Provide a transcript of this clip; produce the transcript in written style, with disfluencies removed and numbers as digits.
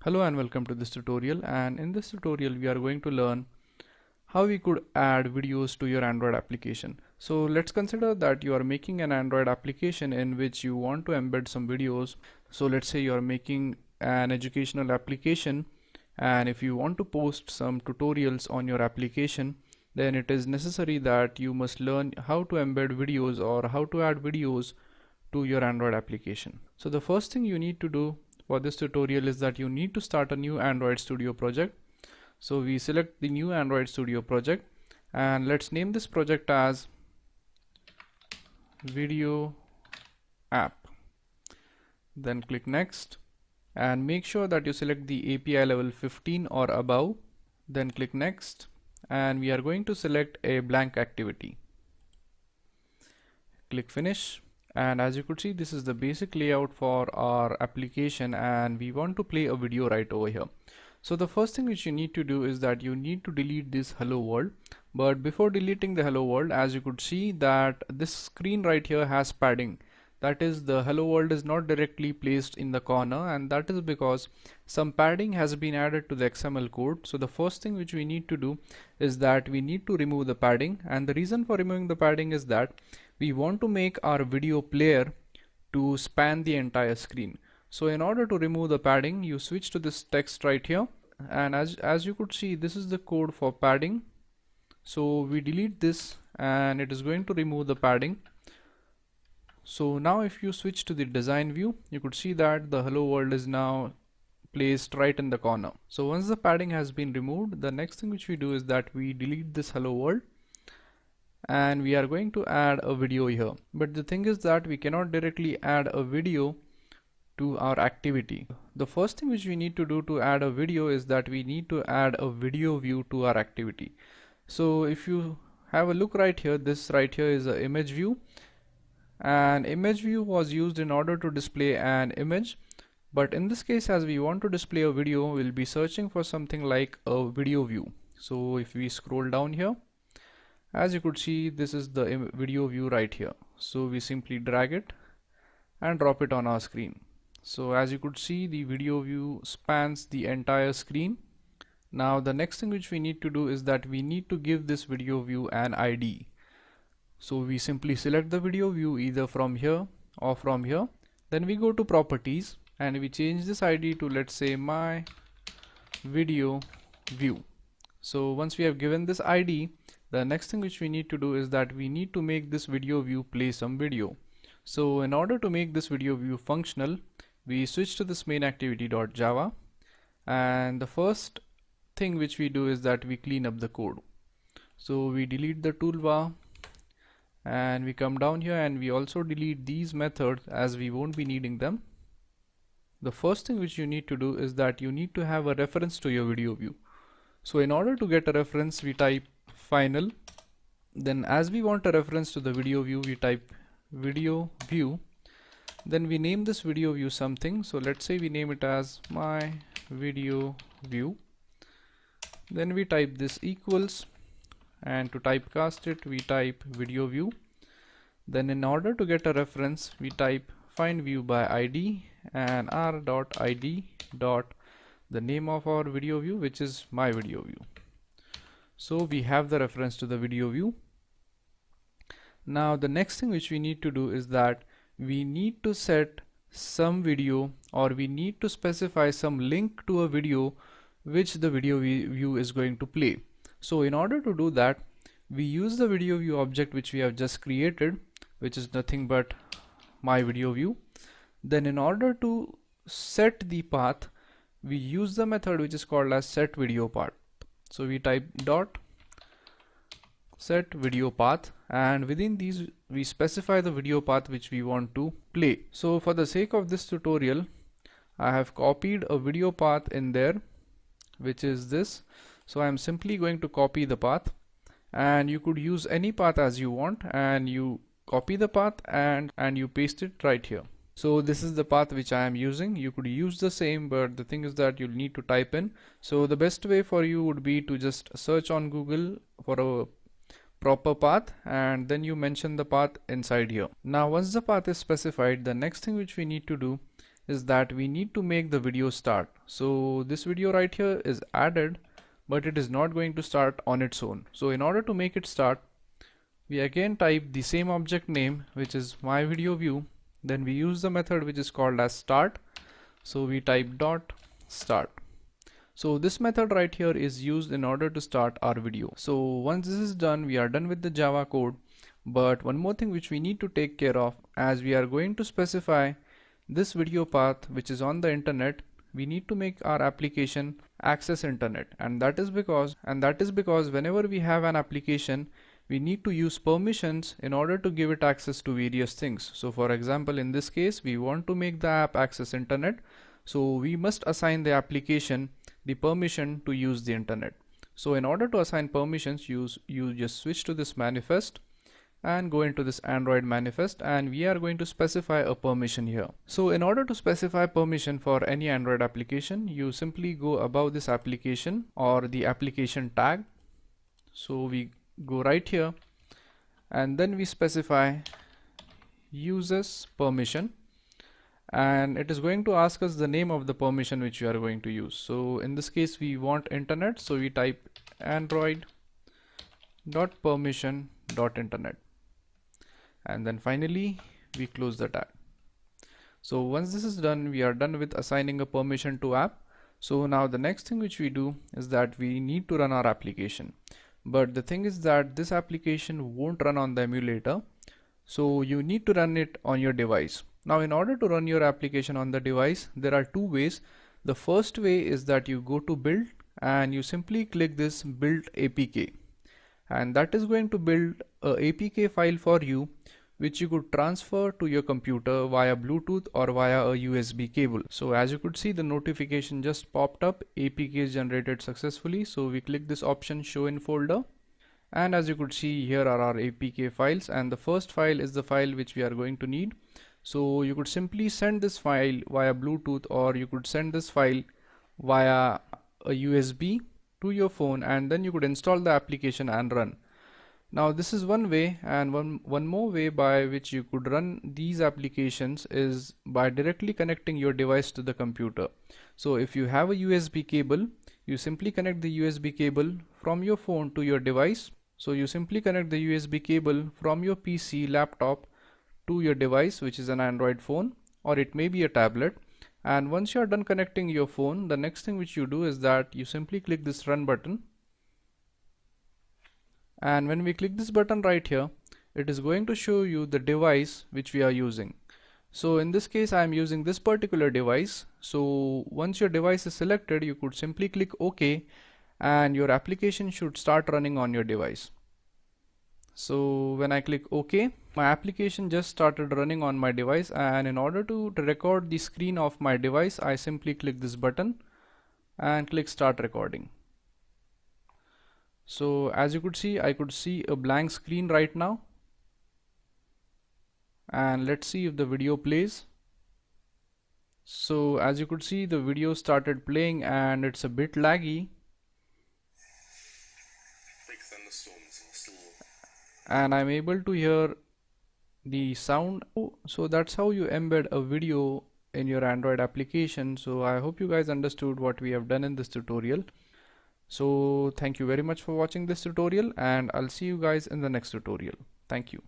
Hello and welcome to this tutorial, and in this tutorial we are going to learn how we could add videos to your Android application. So let's consider that you are making an Android application in which you want to embed some videos. So let's say you are making an educational application, and if you want to post some tutorials on your application, then it is necessary that you must learn how to embed videos or how to add videos to your Android application. So the first thing you need to do for this tutorial is that you need to start a new Android Studio project. So we select the new Android Studio project and let's name this project as video app. Then click next and make sure that you select the API level 15 or above. Then click next and we are going to select a blank activity. Click finish. And as you could see, this is the basic layout for our application and we want to play a video right over here. So the first thing which you need to do is that you need to delete this hello world. But before deleting the hello world, as you could see that this screen right here has padding. That is, the hello world is not directly placed in the corner, and that is because some padding has been added to the XML code. So the first thing which we need to do is that we need to remove the padding, and the reason for removing the padding is that we want to make our video player to span the entire screen. So in order to remove the padding, you switch to this text right here, and as you could see, this is the code for padding. So we delete this and it is going to remove the padding. So now if you switch to the design view, you could see that the hello world is now placed right in the corner. So once the padding has been removed, the next thing which we do is that we delete this hello world and we are going to add a video here. But the thing is that we cannot directly add a video to our activity. The first thing which we need to do to add a video is that we need to add a video view to our activity. So if you have a look right here, this right here is an image view, and image view was used in order to display an image. But in this case, as we want to display a video, we'll be searching for something like a video view. So if we scroll down here, as you could see, this is the video view right here. So we simply drag it and drop it on our screen. So as you could see, the video view spans the entire screen. Now the next thing which we need to do is that we need to give this video view an ID. So we simply select the video view either from here or from here. Then we go to properties and we change this ID to, let's say, my video view. So once we have given this ID, the next thing which we need to do is that we need to make this video view play some video. So in order to make this video view functional, we switch to this main activity.java, and the first thing which we do is that we clean up the code. So we delete the toolbar and we come down here and we also delete these methods as we won't be needing them. The first thing which you need to do is that you need to have a reference to your video view. So in order to get a reference, we type final. Then as we want a reference to the video view, we type video view. Then we name this video view something. So let's say we name it as my video view. Then we type this equals, and to typecast it, we type video view. Then in order to get a reference, we type find view by ID and r.id dot the name of our video view, which is my video view. So we have the reference to the video view. Now the next thing which we need to do is that we need to set some video, or we need to specify some link to a video which the video view is going to play. So in order to do that, we use the video view object which we have just created, which is nothing but my video view. Then in order to set the path, we use the method which is called as set video path. So we type dot set video path, and within these we specify the video path which we want to play. So for the sake of this tutorial, I have copied a video path in there, which is this. So I'm simply going to copy the path, and you could use any path as you want, and you copy the path and you paste it right here. So this is the path which I am using. You could use the same, but the thing is that you'll need to type in. So the best way for you would be to just search on Google for a proper path, and then you mention the path inside here. Now once the path is specified, the next thing which we need to do is that we need to make the video start. So this video right here is added, but it is not going to start on its own. So in order to make it start, we again type the same object name, which is my video view. Then we use the method which is called as start. So we type dot start. So this method right here is used in order to start our video. So once this is done, we are done with the Java code. But one more thing which we need to take care of, as we are going to specify this video path which is on the internet, we need to make our application access internet, and that is because whenever we have an application, we need to use permissions in order to give it access to various things. So for example, in this case, we want to make the app access internet, so we must assign the application the permission to use the internet. So in order to assign permissions, you just switch to this manifest and go into this Android manifest, and we are going to specify a permission here. So in order to specify permission for any Android application, you simply go above this application or the application tag. So we go right here and then we specify users permission, and it is going to ask us the name of the permission which we are going to use. So in this case we want internet, so we type android.permission.internet, and then finally we close the tag. So once this is done, we are done with assigning a permission to app. So now the next thing which we do is that we need to run our application, but the thing is that this application won't run on the emulator, so you need to run it on your device. Now in order to run your application on the device, there are two ways. The first way is that you go to build and you simply click this build APK, and that is going to build a APK file for you which you could transfer to your computer via Bluetooth or via a USB cable. So as you could see, the notification just popped up, APK is generated successfully. So we click this option show in folder, and as you could see, here are our APK files, and the first file is the file which we are going to need. So you could simply send this file via Bluetooth, or you could send this file via a USB to your phone, and then you could install the application and run. Now this is one way, and one more way by which you could run these applications is by directly connecting your device to the computer. So if you have a USB cable, you simply connect the USB cable from your phone to your device. So you simply connect the USB cable from your PC, laptop to your device, which is an Android phone, or it may be a tablet. And once you are done connecting your phone, the next thing which you do is that you simply click this run button. And when we click this button right here, it is going to show you the device which we are using. So in this case, I am using this particular device. So once your device is selected, you could simply click OK, and your application should start running on your device. So when I click OK, my application just started running on my device, and in order to record the screen of my device, I simply click this button and click start recording. So as you could see, I could see a blank screen right now, and let's see if the video plays. So as you could see, the video started playing and it's a bit laggy, and I'm able to hear the sound. So that's how you embed a video in your Android application. So I hope you guys understood what we have done in this tutorial. So thank you very much for watching this tutorial, and I'll see you guys in the next tutorial. Thank you.